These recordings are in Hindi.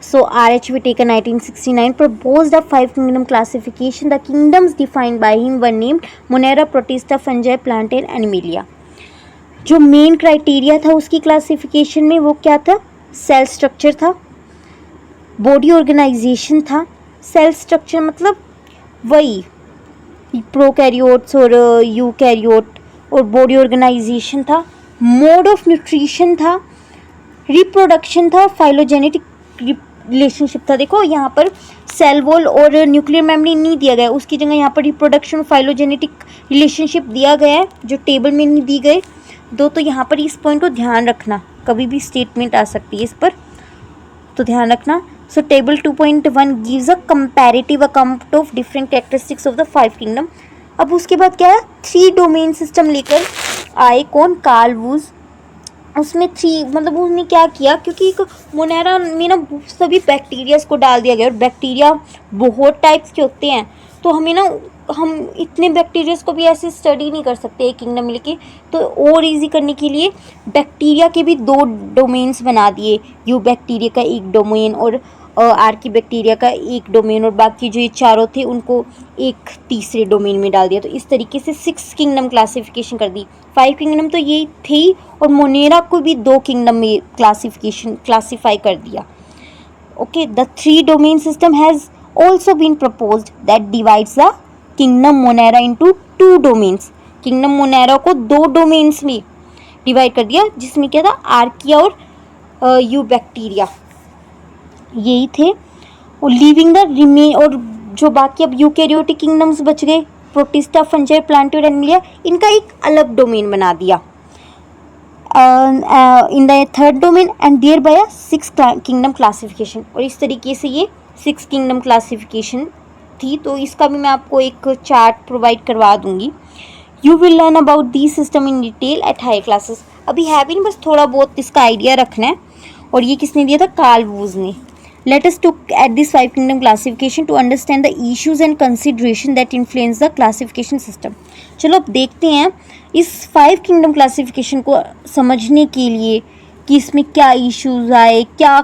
So R.H. Whittaker 1969 proposed a 5 kingdom classification. The kingdoms defined by him were named Monera, Protista, Fungi, Plantae, Animalia. जो मेन क्राइटेरिया था उसकी क्लासिफिकेशन में वो क्या था? सेल स्ट्रक्चर था, बॉडी ऑर्गेनाइजेशन था. सेल स्ट्रक्चर मतलब वही प्रोकैरियोट्स और यूकैरियोट, और बॉडी ऑर्गेनाइजेशन था, मोड ऑफ न्यूट्रिशन था, रिप्रोडक्शन था, फाइलोजेनेटिक रिलेशनशिप था. देखो यहाँ पर सेल वॉल और न्यूक्लियर मेम्ब्रेन नहीं दिया गया, उसकी जगह यहाँ पर रिप्रोडक्शन और फाइलोजेनेटिक रिलेशनशिप दिया गया है जो टेबल में नहीं दी गए दो. तो यहाँ पर इस पॉइंट को ध्यान रखना, कभी भी स्टेटमेंट आ सकती है इस पर, तो ध्यान रखना. सो table 2.1 gives a comparative account of different characteristics of the 5 kingdom. अब उसके बाद क्या है, 3 डोमेन सिस्टम लेकर आए. कौन? Carl Woese. उसमें 3 मतलब उसने क्या किया, क्योंकि एक मोनेरा में ना सभी बैक्टीरियाज को डाल दिया गया, और बैक्टीरिया बहुत टाइप्स के होते हैं, तो हमें ना हम इतने बैक्टीरियाज को भी ऐसे स्टडी नहीं कर सकते एक किंगडम में लेके. तो और इजी करने के लिए बैक्टीरिया के भी 2 डोमेन्स बना दिए. यू बैक्टीरिया का एक डोमेन और आर्की बैक्टीरिया का एक डोमेन, और बाकी जो ये चारों थे उनको एक तीसरे डोमेन में डाल दिया. तो इस तरीके से 6 किंगडम क्लासिफिकेशन कर दी. 5 किंगडम तो यही थी, और मोनेरा को भी 2 किंगडम में क्लासीफाई कर दिया. Okay, the 3 domain system has also been proposed that divides the kingdom Monera into 2 domains. Kingdom Monera को 2 डोमेन्स में डिवाइड कर दिया, जिसमें क्या था, आर्किया और यू बैक्टीरिया यही थे. और लीविंग द रिमेन, और जो बाकी अब यूकैरियोटिक किंगडम्स बच गए, प्रोटिस्टा, फंजाई, प्लांटे और एनिमलिया, इनका एक अलग डोमेन बना दिया in the 3rd domain and thereby 6 kingdom classification. और इस तरीके से ये 6 किंगडम क्लासिफिकेशन थी. तो इसका भी मैं आपको एक चार्ट प्रोवाइड करवा दूंगी. You will learn about the system in detail at higher classes. अभी है भी नहीं, बस थोड़ा बहुत इसका आइडिया रखना है. और ये किसने दिया था? कार्ल वुज ने. Let us look at this 5 kingdom classification to understand the issues and consideration that influence the classification system. चलो अब देखते हैं इस 5 kingdom classification को समझने के लिए कि इसमें क्या इश्यूज आए, क्या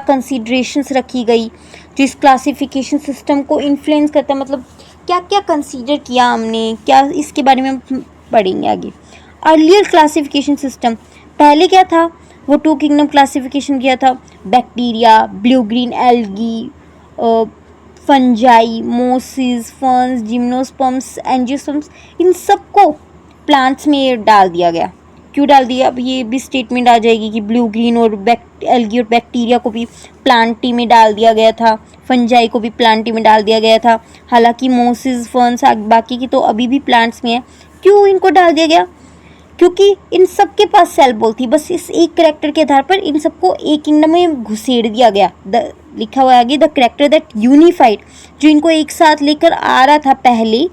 कंसीडरेशंस रखी गई जो इस क्लासिफिकेशन सिस्टम को इन्फ्लुएंस करता है. मतलब क्या क्या कंसीडर किया हमने, क्या इसके बारे में हम पढ़ेंगे आगे. अर्लियर क्लासिफिकेशन सिस्टम, पहले क्या था, वो 2 किंगडम क्लासिफिकेशन किया था. Bacteria, blue green algae, fungi, mosses, ferns, gymnosperms, angiosperms, इन सबको प्लांट्स में डाल दिया गया. क्यों डाल दिया? अब ये भी स्टेटमेंट आ जाएगी कि ब्लू ग्रीन और एल्गी और बैक्टीरिया को भी प्लांटी में डाल दिया गया था, फंजाई को भी प्लांटी में डाल दिया गया था. हालांकि मोसिस, फर्न्स बाकी की तो अभी भी प्लांट्स में है. क्यों इनको डाल दिया गया? क्योंकि इन सब के पास सेल वॉल थी. बस इस एक कैरेक्टर के आधार पर इन सबको एक किंगडम में घुसेड़ दिया गया. लिखा हुआ है आगे, द कैरेक्टर दैट यूनिफाइड, जो इनको एक साथ लेकर आ रहा था पहले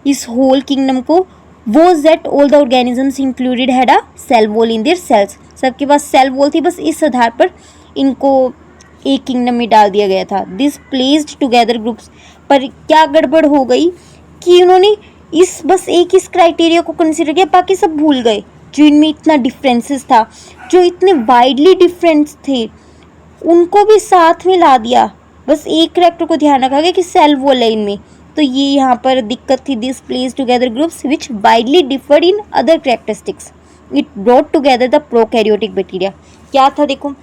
इस होल किंगडम को, was that all the organisms included had a cell wall in their cells. सबके पास सेल वॉल थी, बस इस आधार पर इनको एक किंगडम में डाल दिया गया था. This placed together groups. पर क्या गड़बड़ हो गई कि उन्होंने बस इस क्राइटेरिया को कंसीडर किया, बाकी सब भूल गए. जो इनमें इतना डिफरेंसेस था, जो इतने वाइडली डिफरेंस थे, उनको भी साथ में ला दिया. बस एक कैरेक्टर को ध्यान रखा गया कि सेल वॉल है इनमें. तो ये यहाँ पर दिक्कत थी. This place together groups which widely deferred in other characteristics. It brought together the prokaryotic bacteria. क्या था देखो,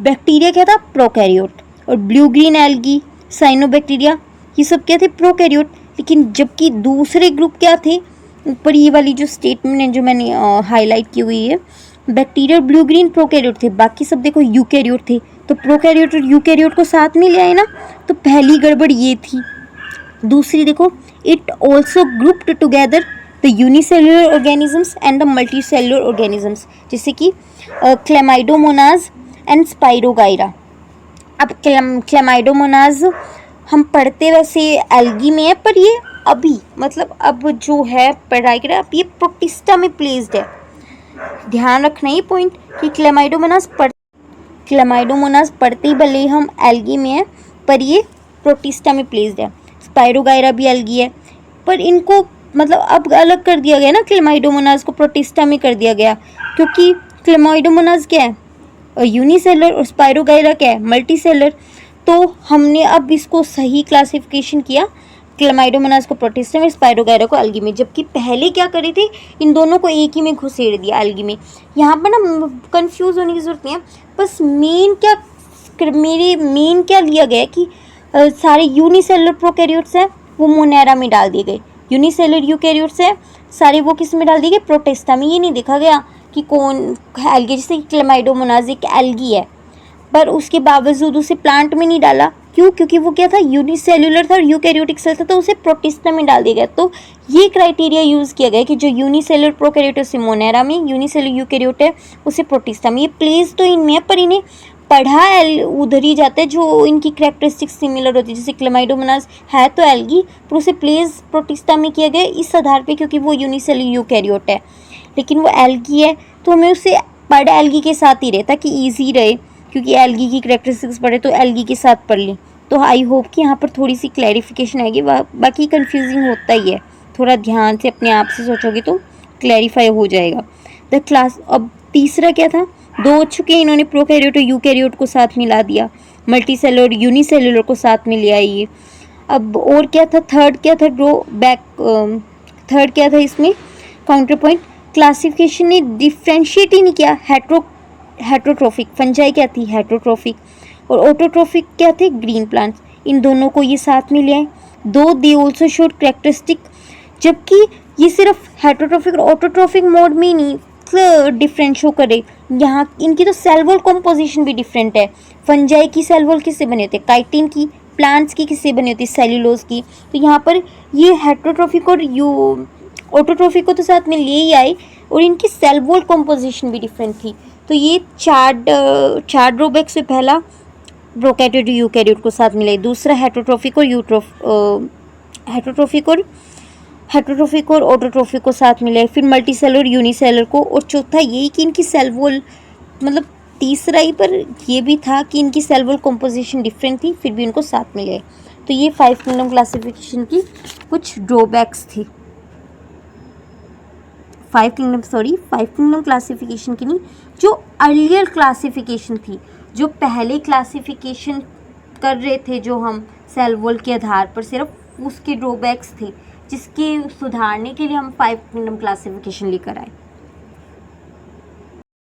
बैक्टीरिया क्या था? प्रोकैरियोट. और ब्लू ग्रीन एल्गी, साइनोबैक्टीरिया, ये सब क्या थे? प्रोकैरियोट. लेकिन जबकि दूसरे ग्रुप क्या थे, ऊपर ये वाली जो स्टेटमेंट है जो मैंने हाईलाइट की हुई है, बैक्टीरिया ब्लू ग्रीन प्रोकैरियोट थे, बाकी सब देखो यूकैरियोट थे. तो प्रोकैरियोट और यूकैरियोट को साथ में ले आए ना, तो पहली गड़बड़ ये थी. दूसरी देखो, it also grouped together the unicellular organisms and the multicellular organisms, जैसे कि क्लेमाइडोमोनाज एंड स्पाइरोगाइरा. अब क्लेमाइडोमोनाज हम पढ़ते वैसे एल्गी में है, पर ये अभी मतलब अब जो है पढ़ाई कर, अब ये प्रोटिस्टा में प्लेस्ड है. ध्यान रखना ये पॉइंट कि क्लेमाइडोमोनाज पढ़ते ही भले हम एल्गी में है, पर ये प्रोटिस्टा में प्लेस्ड है. स्पाइरोगाइरा भी एल्गी है, पर इनको मतलब अब अलग कर दिया गया ना, क्लेमाइडोमोनाज को प्रोटिस्टा में कर दिया गया, क्योंकि क्लेमाइडोमोनाज क्या है, यूनिसेलर और स्पाइरोगाइरा क्या है, मल्टी सेलर। तो हमने अब इसको सही क्लासिफिकेशन किया, क्लेमाइडोमोनास को प्रोटिस्टा में, स्पाइरोगाइरा को एल्गी में, जबकि पहले क्या करे थे, इन दोनों को एक ही में घुसेड़ दिया, एल्गी में। यहाँ पर ना कंफ्यूज होने की जरूरत नहीं है, बस मेन क्या लिया गया कि सारे यूनिसेलर प्रोकैरियोट्स हैं वो मोनेरा में डाल दिए गए, यूनिसेलर यूकैरियोट्स हैं सारे वो किस में डाल दिए गए, प्रोटिस्टा में। ये नहीं देखा गया कि कौन एल्गी, जैसे क्लेमाइडोमोनास एक एल्गी है पर उसके बावजूद उसे प्लांट में नहीं डाला, क्यों? क्योंकि वो क्या था, यूनिसेल्युलर था और यूकैरियोटिक सेल था, तो उसे प्रोटिस्टा में डाल दिया गया। तो ये क्राइटेरिया यूज़ किया गया कि जो यूनिसेलुलर प्रोकैरियोट है उसे मोनेरा में, यूनिसेलुलर यूकैरियोट है उसे प्रोटिस्टा में। ये प्लेस तो इनमें है पर इन्हें पढ़ा उधर ही जाता है जो इनकी कैरेक्टरिस्टिक्स सिमिलर होती है। जैसे क्लेमाइडोमोनास है तो एल्गी, पर उसे प्लेस प्रोटिस्टा में किया गया इस आधार पे क्योंकि वो यूनिसेलुलर यूकैरियोट है, लेकिन वो एल्गी है तो हमें उसे पढ़ एल्गी के साथ ही रहे ताकि ईजी रहे, क्योंकि एल्गी की कैरेक्टरिस्टिक्स पढ़े तो एल्गी के साथ पढ़ ली। तो आई होप कि यहाँ पर थोड़ी सी क्लैरिफिकेशन आएगी, बाकी कंफ्यूजिंग होता ही है, थोड़ा ध्यान से अपने आप से सोचोगे तो क्लैरिफाई हो जाएगा। द क्लास, अब तीसरा क्या था, दो हो चुके हैं, इन्होंने प्रोकैरियोट और यूकैरियोट को साथ मिला दिया, मल्टी सेलुलर यूनिसेलुलर को साथ में ले आई ये। अब और क्या था, थर्ड क्या था, थर्ड क्या था इसमें काउंटर पॉइंट, क्लासिफिकेशन ने डिफ्रेंशिएट ही नहीं किया, हेट्रोट्रोफिक फंजाई क्या थी, हेट्रोट्रोफिक, और ऑटोट्रोफिक क्या थे, ग्रीन प्लांट्स। इन दोनों को ये साथ में ले आए। दो दे ऑल्सो शोड कैरेक्टरिस्टिक, जबकि ये सिर्फ हेट्रोट्रोफिक और ऑटोट्रोफिक मोड में ही नहीं डिफरेंट शो करे, यहाँ इनकी तो सेल वॉल कॉम्पोजिशन भी डिफरेंट है। फंजाई की सेल वॉल किससे बनी होती है, काइटिन की, प्लांट्स की किससे बनी होती है, सेल्यूलोज की। तो यहाँ पर ये हेट्रोट्रोफिक और ऑटोट्रोफिक को तो साथ में ले ही आए और इनकी सेल वॉल कॉम्पोजिशन भी डिफरेंट थी। तो ये चार ड्रॉबैक से पहला प्रोकैरियोट यूकैरियोट को साथ मिलाई, दूसरा हेट्रोट्रोफिक और ऑटोट्रोफिक को साथ मिलाए, फिर मल्टीसेलुलर यूनिसेलुलर को, और चौथा यही कि इनकी सेल वॉल, मतलब तीसरा ही पर ये भी था कि इनकी सेल वॉल कॉम्पोजिशन डिफरेंट थी, फिर भी इनको साथ मिलाए। तो ये 5 किंगडम क्लासिफिकेशन की कुछ ड्रॉबैक्स थी। 5 किंगडम क्लासिफिकेशन की नहीं, जो अर्लियर क्लासिफिकेशन थी, जो पहले क्लासिफिकेशन कर रहे थे जो हम सेल वॉल के आधार पर, सिर्फ उसके ड्रॉबैक्स थे जिसके सुधारने के लिए हम 5 किंगडम क्लासिफिकेशन लेकर आए।